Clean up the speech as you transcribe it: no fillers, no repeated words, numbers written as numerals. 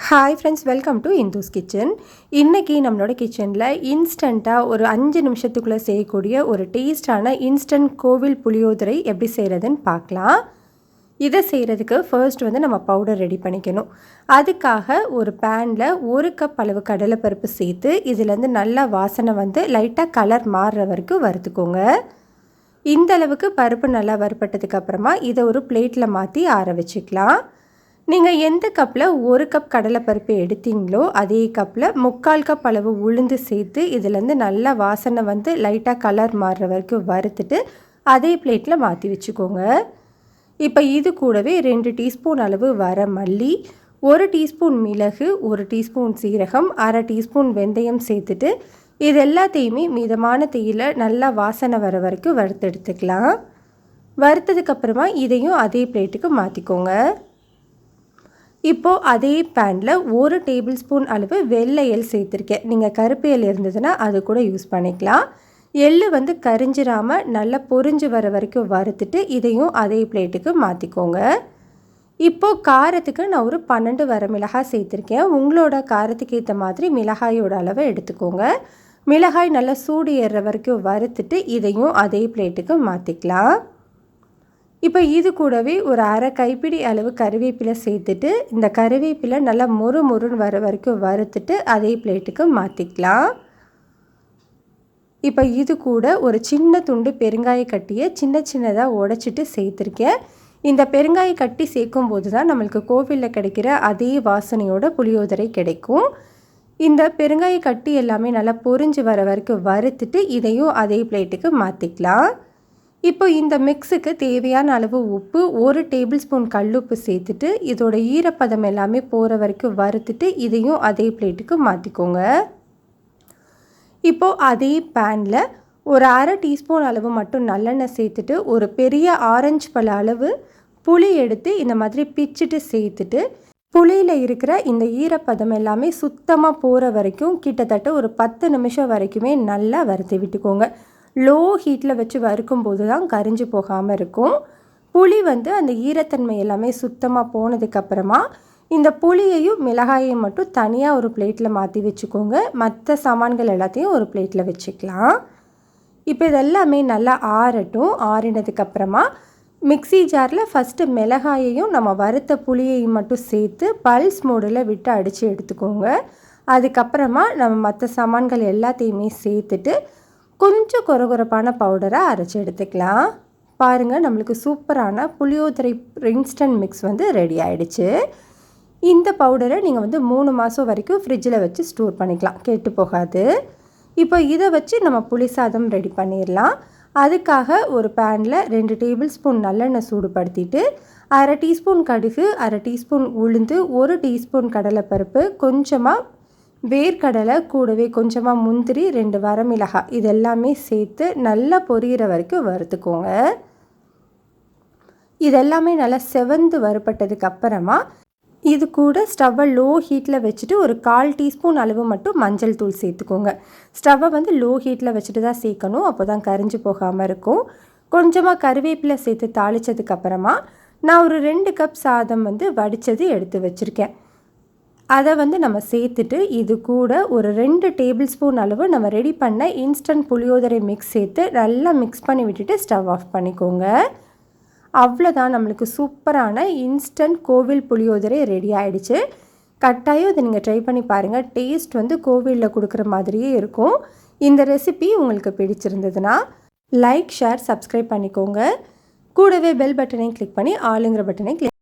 Hi friends, welcome to Indhu's Kitchen. இன்னைக்கு நம்மளோட கிச்சனில் இன்ஸ்டண்ட்டாக ஒரு 5 நிமிஷத்துக்குள்ளே செய்யக்கூடிய ஒரு டேஸ்டான இன்ஸ்டன்ட் கோவில் புளியோதரை எப்படி செய்கிறதுன்னு பார்க்கலாம். இதை செய்கிறதுக்கு ஃபர்ஸ்ட் நம்ம பவுடர் ரெடி பண்ணிக்கணும். அதுக்காக ஒரு பேனில் 1 கப் அளவு கடலைப்பருப்பு சேர்த்து இதிலேருந்து நல்லா வாசனை லைட்டாக கலர் மாறுற வரைக்கும் வறுத்துக்கோங்க. இந்த அளவுக்கு பருப்பு நல்லா வறுப்பட்டதுக்கப்புறமா இதை ஒரு பிளேட்டில் மாற்றி ஆற வச்சுக்கலாம். நீங்கள் எந்த கப்பில் 1 கப் கடலைப்பருப்பு எடுத்தீங்களோ அதே கப்பில் 3/4 கப் அளவு உளுந்து சேர்த்து இதிலேருந்து நல்லா வாசனை லைட்டாக கலர் மாறுற வரைக்கும் வறுத்துட்டு அதே பிளேட்டில் மாற்றி வச்சுக்கோங்க. இப்போ இது கூடவே 2 டீஸ்பூன் அளவு வர மல்லி, 1 டீஸ்பூன் மிளகு, 1 டீஸ்பூன் சீரகம், 1/2 டீஸ்பூன் வெந்தயம் சேர்த்துட்டு இது எல்லாத்தையுமே மிதமான தீயில் நல்லா வாசனை வர வரைக்கும் வறுத்து எடுத்துக்கலாம். வறுத்ததுக்கப்புறமா இதையும் அதே பிளேட்டுக்கு மாற்றிக்கோங்க. இப்போது அதே பேனில் 1 டேபிள் ஸ்பூன் அளவு வெள்ளை எள் சேர்த்துருக்கேன். நீங்கள் கருப்பு எள் இருந்ததுன்னா அது கூட யூஸ் பண்ணிக்கலாம். எள் கரிஞ்சிராமல் நல்லா பொரிஞ்சு வர வரைக்கும் வறுத்துட்டு இதையும் அதே பிளேட்டுக்கு மாற்றிக்கோங்க. இப்போது காரத்துக்கு நான் ஒரு 12 வரமிளகாய் சேர்த்துருக்கேன். உங்களோட காரத்துக்கு ஏற்ற மாதிரி மிளகாயோட அளவை எடுத்துக்கோங்க. மிளகாய் நல்லா சூடு ஏறுற வரைக்கும் வறுத்துட்டு இதையும் அதே பிளேட்டுக்கு மாற்றிக்கலாம். இப்போ இது கூடவே ஒரு 1/2 கைப்பிடி அளவு கருவேப்பிலை சேர்த்துட்டு இந்த கருவேப்பிலை நல்லா மொறுன்னு வர வரைக்கும் வறுத்துட்டு அதே பிளேட்டுக்கு மாற்றிக்கலாம். இப்போ இது கூட ஒரு சின்ன துண்டு பெருங்காய கட்டியை சின்னதாக உடைச்சிட்டு சேர்த்துருக்கேன். இந்த பெருங்காய கட்டி சேர்க்கும் போது தான் நம்மளுக்கு கோவிலில் கிடைக்கிற அதே வாசனையோட புளியோதரை கிடைக்கும். இந்த பெருங்காய கட்டி எல்லாமே நல்லா பொரிஞ்சு வர வரைக்கும் வறுத்துட்டு இதையும் அதே பிளேட்டுக்கு மாற்றிக்கலாம். இப்போ இந்த மிக்ஸுக்கு தேவையான அளவு உப்பு, 1 டேபிள் ஸ்பூன் கல்லுப்பு சேர்த்துட்டு இதோட ஈரப்பதம் எல்லாமே போகிற வரைக்கும் வறுத்துட்டு இதையும் அதே பிளேட்டுக்கு மாற்றிக்கோங்க. இப்போது அதே பேனில் ஒரு 1/2 டீஸ்பூன் அளவு மட்டும் நல்லெண்ணெய் சேர்த்துட்டு ஒரு பெரிய ஆரஞ்சு பழ அளவு புளி எடுத்து இந்த மாதிரி பிச்சுட்டு சேர்த்துட்டு புளியில் இருக்கிற இந்த ஈரப்பதம் எல்லாமே சுத்தமாக போகிற வரைக்கும் கிட்டத்தட்ட ஒரு 10 நிமிஷம் வரைக்குமே நல்லா வறுத்து விட்டுக்கோங்க. லோ ஹீட்டில் வச்சு வறுக்கும்போது தான் கரிஞ்சு போகாமல் இருக்கும். புளி அந்த ஈரத்தன்மை எல்லாமே சுத்தமாக போனதுக்கப்புறமா இந்த புளியையும் மிளகாயையும் மட்டும் தனியாக ஒரு பிளேட்டில் மாற்றி வச்சுக்கோங்க. மற்ற சாமான்கள் எல்லாத்தையும் ஒரு பிளேட்டில் வச்சுக்கலாம். இப்போ இதெல்லாமே நல்லா ஆறட்டும். ஆறினதுக்கப்புறமா மிக்ஸி ஜாரில் ஃபஸ்ட்டு மிளகாயையும் நம்ம வறுத்த புளியையும் மட்டும் சேர்த்து பல்ஸ் மோடில் விட்டு அடித்து எடுத்துக்கோங்க. அதுக்கப்புறமா நம்ம மற்ற சாமான்கள் எல்லாத்தையுமே சேர்த்துட்டு கொஞ்சம் கொரகொரப்பான பவுடரை அரைச்சி எடுத்துக்கலாம். பாருங்கள், நம்மளுக்கு சூப்பரான புளியோதரை இன்ஸ்டன்ட் மிக்ஸ் ரெடி ஆகிடுச்சு. இந்த பவுடரை நீங்கள் 3 மாதம் வரைக்கும் ஃப்ரிட்ஜில் வச்சு ஸ்டோர் பண்ணிக்கலாம், கெட்டு போகாது. இப்போ இதை வச்சு நம்ம புளி சாதம் ரெடி பண்ணிடலாம். அதுக்காக ஒரு பேனில் 2 டேபிள் ஸ்பூன் நல்லெண்ணெய் சூடுபடுத்திட்டு 1/2 டீஸ்பூன் கடுகு, 1/2 டீஸ்பூன் உளுந்து, 1 டீஸ்பூன் கடலைப்பருப்பு, கொஞ்சமாக வேர்க்கடலை, கூடவே கொஞ்சமாக முந்திரி, 2 வரமிளகாய் இதெல்லாமே சேர்த்து நல்லா பொரியிற வரைக்கும் வறுத்துக்கோங்க. இதெல்லாமே நல்லா செவந்து வறுப்பட்டதுக்கு அப்புறமா இது கூட ஸ்டவ்வை லோ ஹீட்டில் வச்சுட்டு ஒரு 1/4 டீஸ்பூன் அளவு மட்டும் மஞ்சள் தூள் சேர்த்துக்கோங்க. ஸ்டவ்வை லோ ஹீட்டில் வச்சுட்டு தான் சேர்க்கணும், அப்போ தான் கரிஞ்சு போகாமல் இருக்கும். கொஞ்சமாக கருவேப்பிலை சேர்த்து தாளித்ததுக்கப்புறமா நான் ஒரு 2 கப் சாதம் வடித்தது எடுத்து வச்சுருக்கேன். அதை நம்ம சேர்த்துட்டு இது கூட ஒரு 2 டேபிள் ஸ்பூன் அளவு நம்ம ரெடி பண்ண இன்ஸ்டன்ட் புளியோதரை மிக்ஸ் சேர்த்து நல்லா மிக்ஸ் பண்ணி விட்டுட்டு ஸ்டவ் ஆஃப் பண்ணிக்கோங்க. அவ்வளோதான், நம்மளுக்கு சூப்பரான இன்ஸ்டன்ட் கோவில் புளியோதரை ரெடி ஆகிடுச்சு. கட்டாயம் இதை நீங்கள் ட்ரை பண்ணி பாருங்கள். டேஸ்ட் கோவிலில் கொடுக்குற மாதிரியே இருக்கும். இந்த ரெசிபி உங்களுக்கு பிடிச்சிருந்ததுன்னா லைக், ஷேர், சப்ஸ்கிரைப் பண்ணிக்கோங்க. கூடவே பெல் பட்டனை கிளிக் பண்ணி ஆளுங்கிற பட்டனை கிளிக்